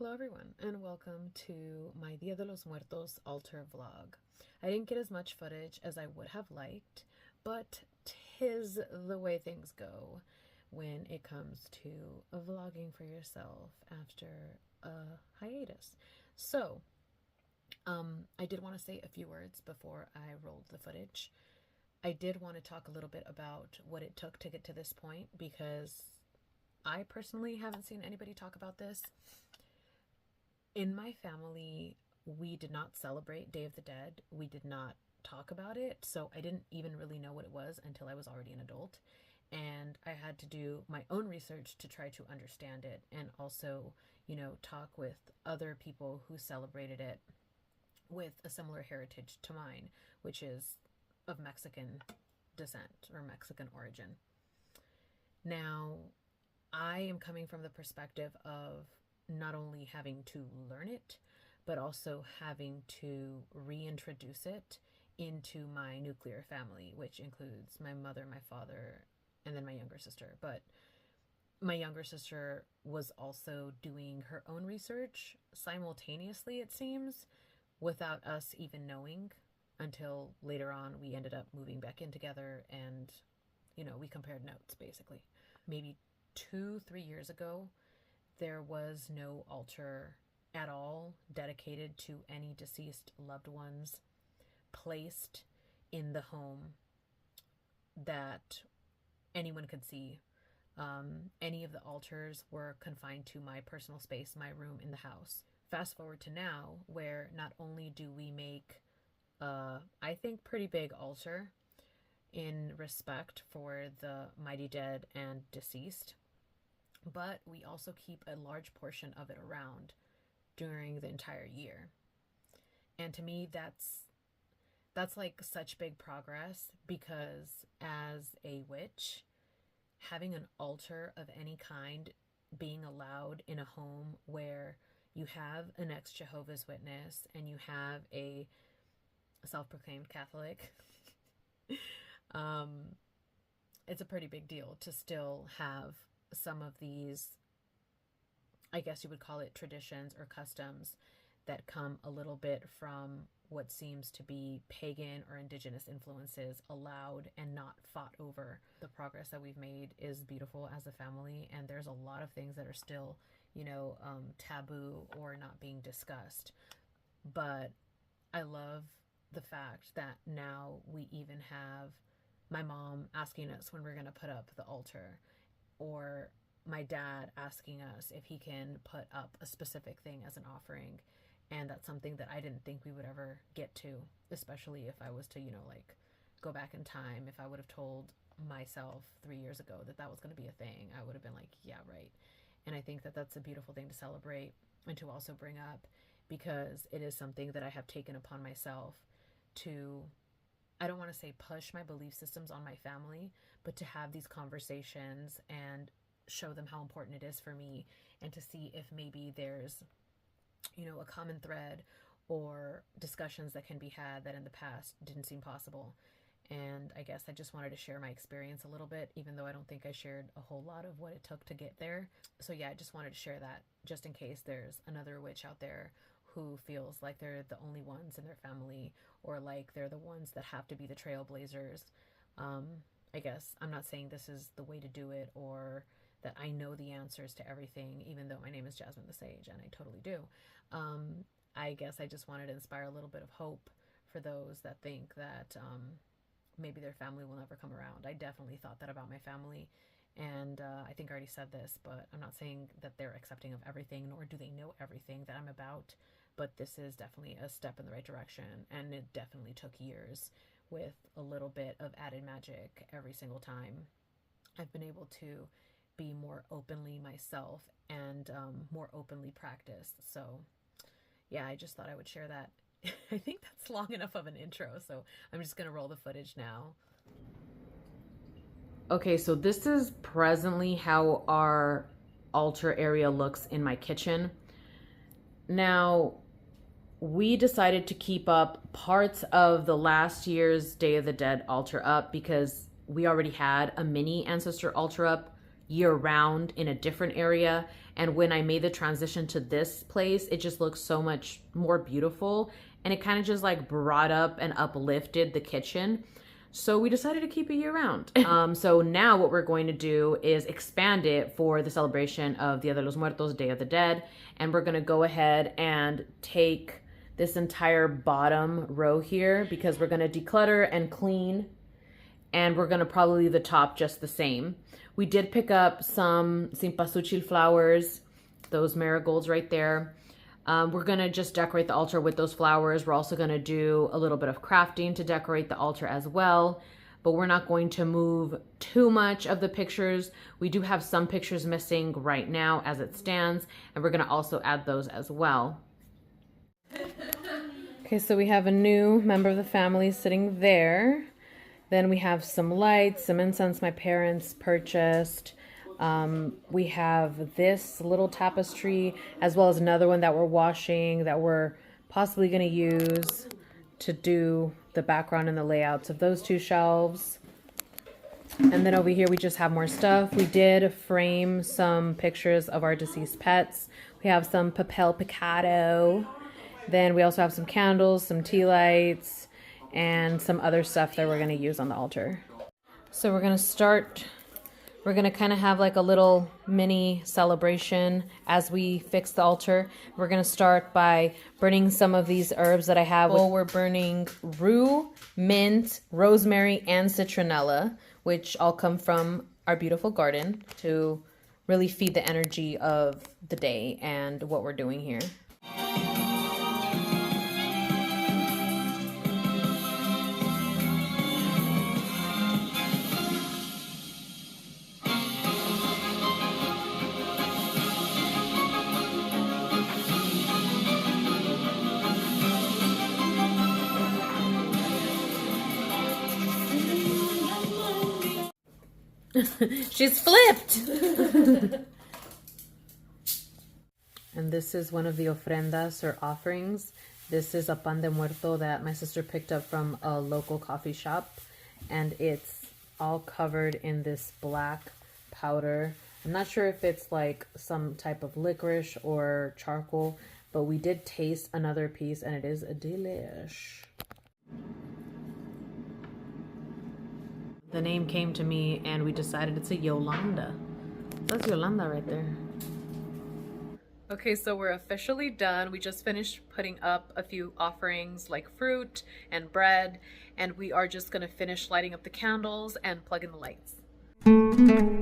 Hello everyone and welcome to my Dia de los Muertos altar vlog. I didn't get as much footage as I would have liked, but 'tis the way things go when it comes to vlogging for yourself after a hiatus. So, I did want to say a few words before I rolled the footage. I did want to talk a little bit about what it took to get to this point because I personally haven't seen anybody talk about this. In my family, we did not celebrate Day of the Dead. We did not talk about it, so I didn't even really know what it was until I was already an adult. And I had to do my own research to try to understand it and also, talk with other people who celebrated it with a similar heritage to mine, which is of Mexican descent or Mexican origin. Now, I am coming from the perspective of not only having to learn it, but also having to reintroduce it into my nuclear family, which includes my mother, my father, and then my younger sister. But my younger sister was also doing her own research simultaneously, it seems, without us even knowing until later on we ended up moving back in together and, we compared notes basically. Maybe 2-3 years ago, there was no altar at all dedicated to any deceased loved ones placed in the home that anyone could see. Any of the altars were confined to my personal space, my room in the house. Fast forward to now, where not only do we make I think pretty big altar in respect for the mighty dead and deceased, but we also keep a large portion of it around during the entire year. And to me, that's like such big progress, because as a witch, having an altar of any kind being allowed in a home where you have an ex-Jehovah's Witness and you have a self-proclaimed Catholic, it's a pretty big deal to still have some of these, I guess you would call it traditions or customs, that come a little bit from what seems to be pagan or indigenous influences allowed and not fought over. The progress that we've made is beautiful as a family, and there's a lot of things that are still, taboo or not being discussed. But I love the fact that now we even have my mom asking us when we're going to put up the altar, or my dad asking us if he can put up a specific thing as an offering. And that's something that I didn't think we would ever get to, especially if I was to, go back in time. If I would have told myself 3 years ago that that was going to be a thing, I would have been like, yeah, right. And I think that that's a beautiful thing to celebrate and to also bring up, because it is something that I have taken upon myself to, I don't want to say push my belief systems on my family, but to have these conversations and show them how important it is for me, and to see if maybe there's, a common thread or discussions that can be had that in the past didn't seem possible. And I guess I just wanted to share my experience a little bit, even though I don't think I shared a whole lot of what it took to get there. So yeah, I just wanted to share that just in case there's another witch out there who feels like they're the only ones in their family, or like they're the ones that have to be the trailblazers. I guess I'm not saying this is the way to do it, or that I know the answers to everything, even though my name is Jasmine the Sage, and I totally do. I guess I just wanted to inspire a little bit of hope for those that think that maybe their family will never come around. I definitely thought that about my family, and I think I already said this, but I'm not saying that they're accepting of everything, nor do they know everything that I'm about. But this is definitely a step in the right direction, and it definitely took years with a little bit of added magic every single time I've been able to be more openly myself and more openly practice. So yeah, I just thought I would share that. I think that's long enough of an intro, so I'm just gonna roll the footage now. Okay, so this is presently how our altar area looks in my kitchen. Now, we decided to keep up parts of the last year's Day of the Dead altar up because we already had a mini ancestor altar up year round in a different area. And when I made the transition to this place, it just looks so much more beautiful. And it kind of just like brought up and uplifted the kitchen. So we decided to keep it year round. So now what we're going to do is expand it for the celebration of Dia de los Muertos, Day of the Dead. And we're going to go ahead and take this entire bottom row here because we're going to declutter and clean. And we're going to probably leave the top just the same. We did pick up some cempasúchil flowers, those marigolds right there. We're going to just decorate the altar with those flowers. We're also going to do a little bit of crafting to decorate the altar as well. But we're not going to move too much of the pictures. We do have some pictures missing right now as it stands. And we're going to also add those as well. Okay, so we have a new member of the family sitting there. Then we have some lights, some incense my parents purchased. We have this little tapestry as well as another one that we're washing that we're possibly going to use to do the background and the layouts of those two shelves. And then over here we just have more stuff. We did frame some pictures of our deceased pets. We have some papel picado. Then we also have some candles, some tea lights, and some other stuff that we're going to use on the altar. So we're going to start, we're going to kind of have like a little mini celebration as we fix the altar. We're going to start by burning some of these herbs that I have. Well, we're burning rue, mint, rosemary, and citronella, which all come from our beautiful garden to really feed the energy of the day and what we're doing here. She's flipped! And this is one of the ofrendas or offerings. This is a pan de muerto that my sister picked up from a local coffee shop. And it's all covered in this black powder. I'm not sure if it's like some type of licorice or charcoal, but we did taste another piece and it is a delish. The name came to me and we decided it's a Yolanda. That's Yolanda right there. Okay, so we're officially done. We just finished putting up a few offerings like fruit and bread, and we are just gonna finish lighting up the candles and plug in the lights.